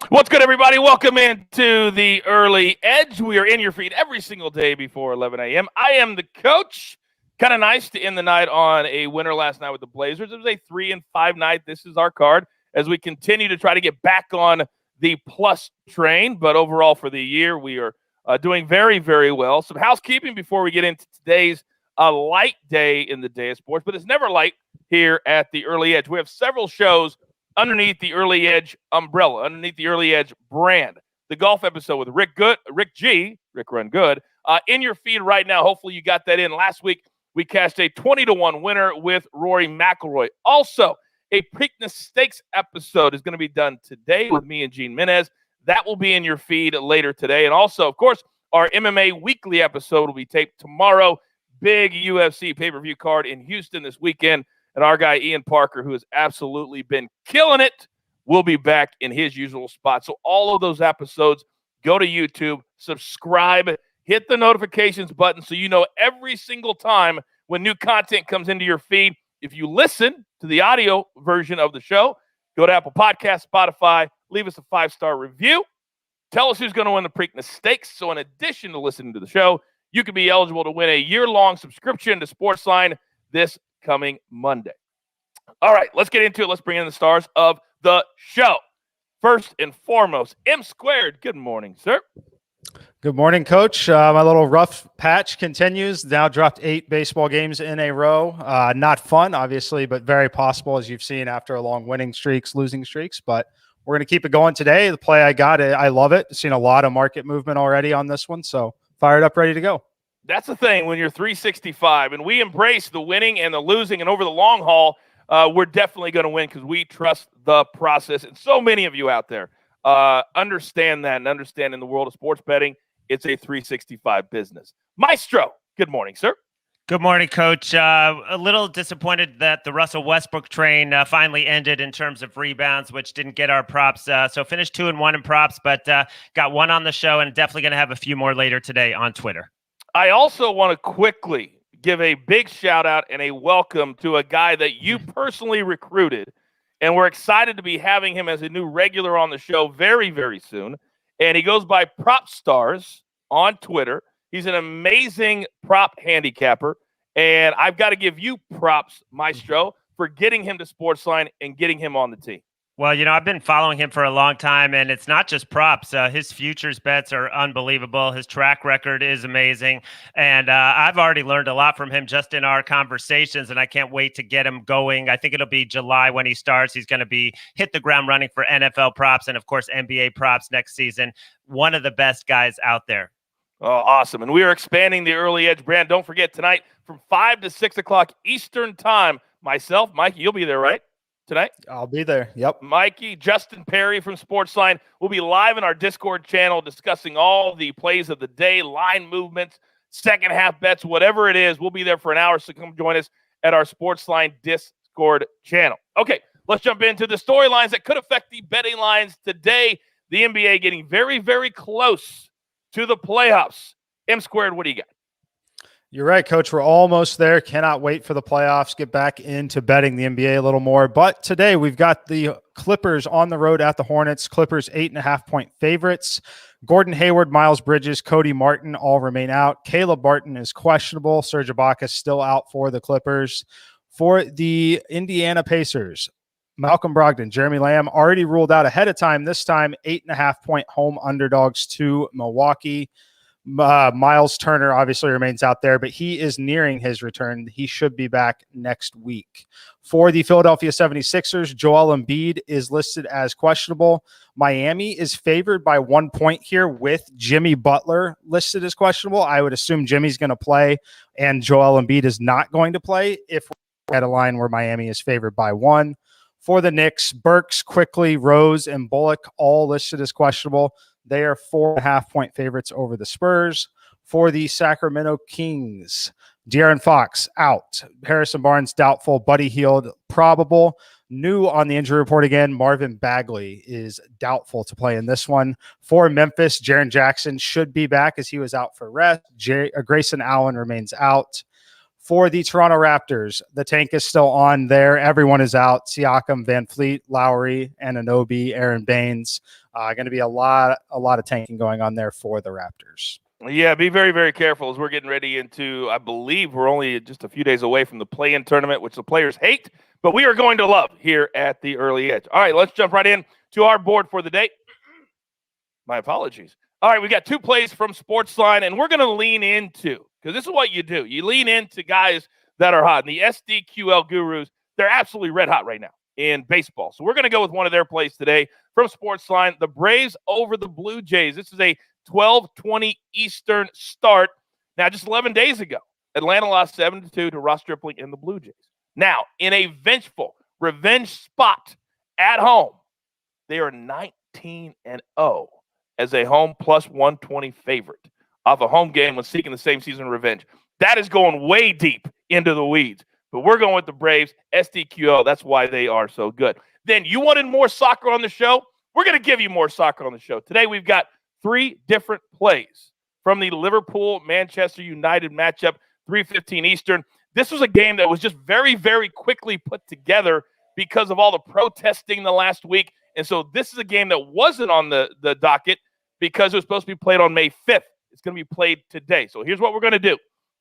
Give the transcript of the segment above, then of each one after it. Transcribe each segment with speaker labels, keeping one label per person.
Speaker 1: What's good, everybody? Welcome into the Early Edge. We are in your feed every single day before 11 a.m. I am the coach. Kind of nice to end the night on a winner last night with the Blazers. It was a 3-5 night. This is our card as we continue to try to get back on the plus train. But overall for the year, we are doing very, very well. Some housekeeping before we get into today's light day in the day of sports. But it's never light here at the Early Edge. We have several shows underneath the Early Edge umbrella, underneath the Early Edge brand. The golf episode with Rick Run Good, in your feed right now. Hopefully you got that in. Last week, we cashed a 20-1 winner with Rory McIlroy. Also, a Preakness Stakes episode is going to be done today with me and Gene Menez. That will be in your feed later today. And also, of course, our MMA Weekly episode will be taped tomorrow. Big UFC pay-per-view card in Houston this weekend. And our guy, Ian Parker, who has absolutely been killing it, will be back in his usual spot. So all of those episodes, go to YouTube, subscribe, hit the notifications button so you know every single time when new content comes into your feed. If you listen to the audio version of the show, go to Apple Podcasts, Spotify, leave us a 5-star review. Tell us who's going to win the Preakness Stakes. So in addition to listening to the show, you can be eligible to win a year-long subscription to SportsLine this coming Monday. All right, let's get into it. Let's bring in the stars of the show. First and foremost, M Squared. Good morning, sir.
Speaker 2: Good morning, Coach. My little rough patch continues. Now dropped 8 baseball games in a row. Not fun, obviously, but very possible, as you've seen after a long winning streaks, losing streaks. But we're going to keep it going today. The play I got, I love it. Seen a lot of market movement already on this one, so fired up, ready to go. That's
Speaker 1: the thing when you're 365, and we embrace the winning and the losing, and over the long haul, we're definitely going to win because we trust the process. And so many of you out there understand that and understand in the world of sports betting, it's a 365 business. Maestro, good morning, sir.
Speaker 3: Good morning, Coach. A little disappointed that the Russell Westbrook train finally ended in terms of rebounds, which didn't get our props. So finished 2-1 in props, but got one on the show and definitely going to have a few more later today on Twitter.
Speaker 1: I also want to quickly give a big shout out and a welcome to a guy that you personally recruited, and we're excited to be having him as a new regular on the show very, very soon. And he goes by Prop Stars on Twitter. He's an amazing prop handicapper, and I've got to give you props, Maestro, for getting him to SportsLine and getting him on the team.
Speaker 3: Well, I've been following him for a long time, and it's not just props. His futures bets are unbelievable. His track record is amazing, and I've already learned a lot from him just in our conversations, and I can't wait to get him going. I think it'll be July when he starts. He's going to hit the ground running for NFL props and, of course, NBA props next season. One of the best guys out there.
Speaker 1: Oh, awesome. And we are expanding the Early Edge brand. Don't forget, tonight from 5 to 6 o'clock Eastern time, myself, Mikey, you'll be there, right? Tonight?
Speaker 2: I'll be there. Yep.
Speaker 1: Mikey, Justin Perry from SportsLine will be live in our Discord channel discussing all the plays of the day, line movements, second half bets, whatever it is. We'll be there for an hour, so come join us at our SportsLine Discord channel. Okay, let's jump into the storylines that could affect the betting lines today. The NBA getting very, very close to the playoffs. M Squared, what do you got?
Speaker 2: You're right, Coach. We're almost there. Cannot wait for the playoffs. Get back into betting the NBA a little more. But today we've got the Clippers on the road at the Hornets. Clippers 8.5-point favorites. Gordon Hayward, Miles Bridges, Cody Martin all remain out. Caleb Barton is questionable. Serge Ibaka still out for the Clippers. For the Indiana Pacers, Malcolm Brogdon, Jeremy Lamb already ruled out ahead of time. This time 8.5-point home underdogs to Milwaukee. Miles Turner obviously remains out there, but he is nearing his return. He should be back next week. For the Philadelphia 76ers, Joel Embiid is listed as questionable. Miami is favored by 1 point here with Jimmy Butler listed as questionable. I would assume Jimmy's going to play and Joel Embiid is not going to play if we're at a line where Miami is favored by 1. For the Knicks, Burks, Quickly, Rose, and Bullock all listed as questionable. They are 4.5-point favorites over the Spurs. For the Sacramento Kings, De'Aaron Fox out. Harrison Barnes doubtful. Buddy Hield probable. New on the injury report again, Marvin Bagley is doubtful to play in this one. For Memphis, Jaren Jackson should be back as he was out for rest. Grayson Allen remains out. For the Toronto Raptors, the tank is still on there. Everyone is out. Siakam, Van Fleet, Lowry, Anunoby, Aaron Baines. Going to be a lot of tanking going on there for the Raptors.
Speaker 1: Yeah, be very, very careful as we're getting ready into, I believe we're only just a few days away from the play-in tournament, which the players hate, but we are going to love here at the Early Edge. All right, let's jump right in to our board for the day. My apologies. All right, we got 2 plays from SportsLine, and we're going to lean into, because this is what you do. You lean into guys that are hot. And the SDQL gurus, they're absolutely red hot right now in baseball. So we're going to go with one of their plays today from SportsLine, the Braves over the Blue Jays. This is a 12:20 Eastern start. Now, just 11 days ago, Atlanta lost 7-2 to Ross Stripling and the Blue Jays. Now, in a vengeful revenge spot at home, they are 19-0 as a home plus 120 favorite off a home game when seeking the same season revenge. That is going way deep into the weeds. But we're going with the Braves, SDQL. That's why they are so good. Then you wanted more soccer on the show? We're going to give you more soccer on the show. Today we've got 3 different plays from the Liverpool-Manchester United matchup, 3:15 Eastern. This was a game that was just very, very quickly put together because of all the protesting the last week. And so this is a game that wasn't on the docket because it was supposed to be played on May 5th. It's going to be played today. So here's what we're going to do.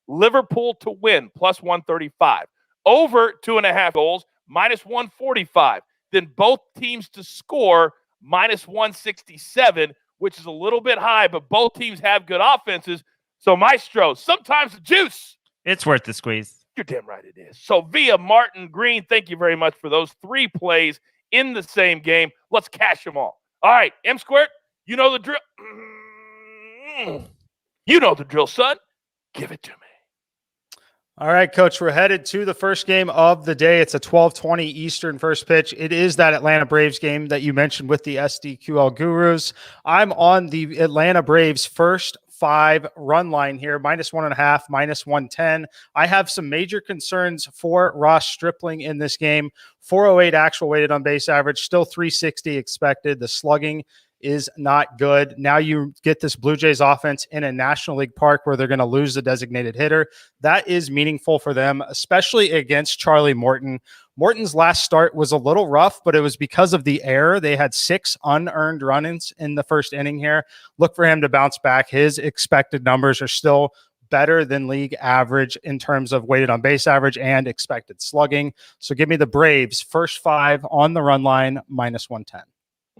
Speaker 1: Liverpool to win, plus 135. Over 2.5 goals, minus 145. Then both teams to score, minus 167, which is a little bit high, but both teams have good offenses. So, Maestro, sometimes the juice.
Speaker 3: It's worth the squeeze.
Speaker 1: You're damn right it is. So, via Martin Green, thank you very much for those 3 plays in the same game. Let's cash them all. All right, M Squared, you know the drill. You know the drill, son. Give it to me.
Speaker 2: All right, Coach, we're headed to the first game of the day. It's a 12:20 Eastern first pitch. It is that Atlanta Braves game that you mentioned with the SDQL Gurus. I'm on the Atlanta Braves first 5 run line here, minus 1.5, minus 110. I have some major concerns for Ross Stripling in this game. 408 actual weighted on base average, still 360 expected. The slugging is not good. Now you get this Blue Jays offense in a National League park where they're going to lose the designated hitter. That is meaningful for them, especially against Charlie Morton. Morton's last start was a little rough, but it was because of the error. They had 6 unearned run-ins in the first inning here. Look for him to bounce back. His expected numbers are still better than league average in terms of weighted on base average and expected slugging. So give me the Braves first 5 on the run line, minus 110.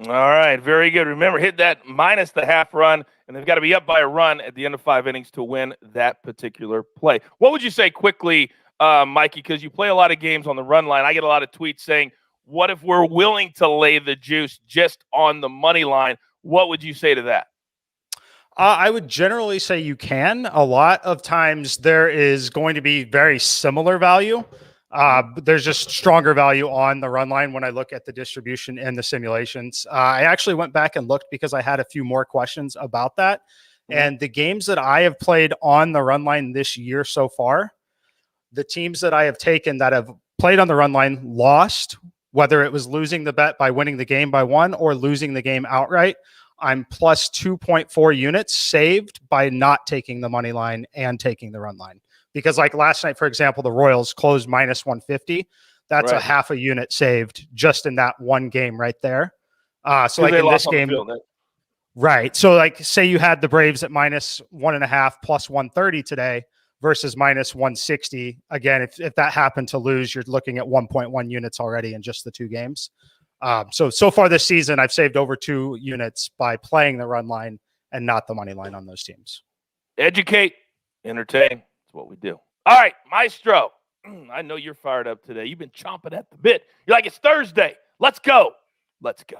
Speaker 1: All right, very good. Remember, hit that minus the half run, and they've got to be up by a run at the end of 5 innings to win that particular play. What would you say quickly, Mikey, because you play a lot of games on the run line. I get a lot of tweets saying, what if we're willing to lay the juice just on the money line? What would you say to that?
Speaker 2: I would generally say you can. A lot of times there is going to be very similar value. But there's just stronger value on the run line when I look at the distribution and the simulations. I actually went back and looked because I had a few more questions about that. Mm-hmm. And the games that I have played on the run line this year so far, the teams that I have taken that have played on the run line lost, whether it was losing the bet by winning the game by 1 or losing the game outright. I'm plus 2.4 units saved by not taking the money line and taking the run line. Because like last night, for example, the Royals closed minus 150. That's right. A half a unit saved just in that one game right there. So like in this game, right. So like say you had the Braves at minus 1.5 plus 130 today versus minus 160. Again, if that happened to lose, you're looking at 1.1 units already in just the 2 games. So far this season, I've saved over 2 units by playing the run line and not the money line on those teams.
Speaker 1: Educate, entertain. That's what we do. All right, Maestro. I know you're fired up today. You've been chomping at the bit. You're like, it's Thursday. Let's go. Let's go.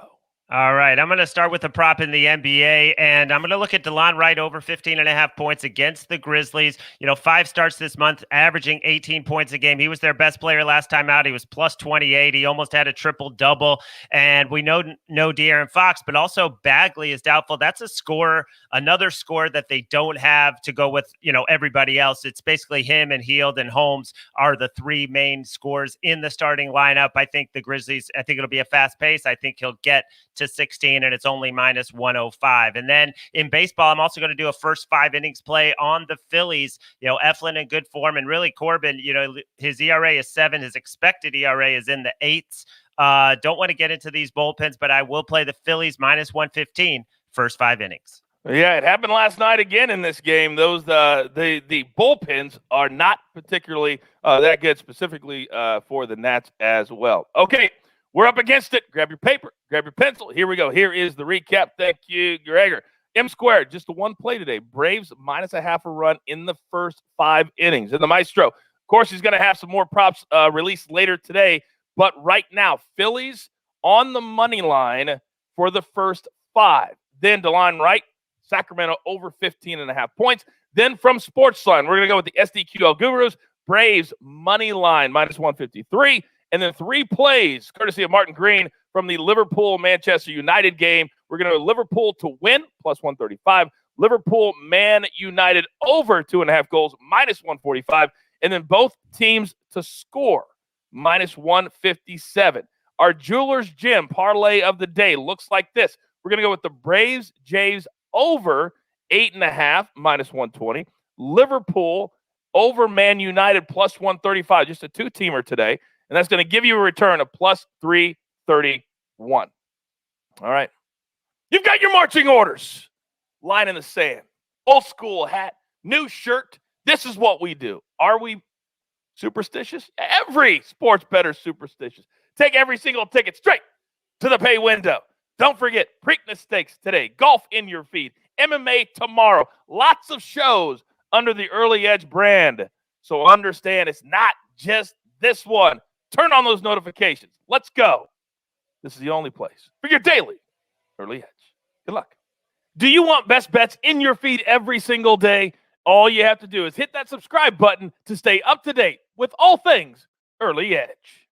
Speaker 3: All right, I'm going to start with the prop in the NBA, and I'm going to look at DeLon Wright over 15.5 points against the Grizzlies. 5 starts this month, averaging 18 points a game. He was their best player last time out. He was plus 28. He almost had a triple-double, and we know no De'Aaron Fox, but also Bagley is doubtful. That's a scorer, another scorer that they don't have to go with, everybody else. It's basically him and Hield and Holmes are the 3 main scorers in the starting lineup. I think the Grizzlies, it'll be a fast pace. I think he'll get to 16, and it's only minus 105. And then in baseball, I'm also going to do a first 5 innings play on the Phillies. Eflin in good form, and really Corbin, his ERA is 7. His expected ERA is in the 8s. Don't want to get into these bullpens, but I will play the Phillies minus 115 first 5 innings.
Speaker 1: Yeah, it happened last night again in this game. Those the bullpens are not particularly that good, specifically for the Nats as well. Okay, we're up against it. Grab your paper, grab your pencil. Here we go. Here is the recap. Thank you, Gregor. M squared, just the one play today. Braves minus a half a run in the first 5 innings. And the Maestro, of course, he's going to have some more props released later today. But right now, Phillies on the money line for the first 5. Then to line right, Sacramento over 15.5 points. Then from SportsLine, we're going to go with the SDQL Gurus. Braves money line minus 153. And then 3 plays, courtesy of Martin Green, from the Liverpool-Manchester United game. We're going to go Liverpool to win, plus 135. Liverpool-Man United over 2.5 goals, minus 145. And then both teams to score, minus 157. Our Jeweler's Gym parlay of the day looks like this. We're going to go with the Braves Jays over 8.5, minus 120. Liverpool over Man United, plus 135. Just a 2-teamer today. And that's going to give you a return of plus 331. All right. You've got your marching orders. Line in the sand. Old school hat. New shirt. This is what we do. Are we superstitious? Every sports bettor is superstitious. Take every single ticket straight to the pay window. Don't forget, Preakness Stakes today. Golf in your feed. MMA tomorrow. Lots of shows under the Early Edge brand. So understand it's not just this one. Turn on those notifications. Let's go. This is the only place for your daily Early Edge. Good luck. Do you want best bets in your feed every single day? All you have to do is hit that subscribe button to stay up to date with all things Early Edge.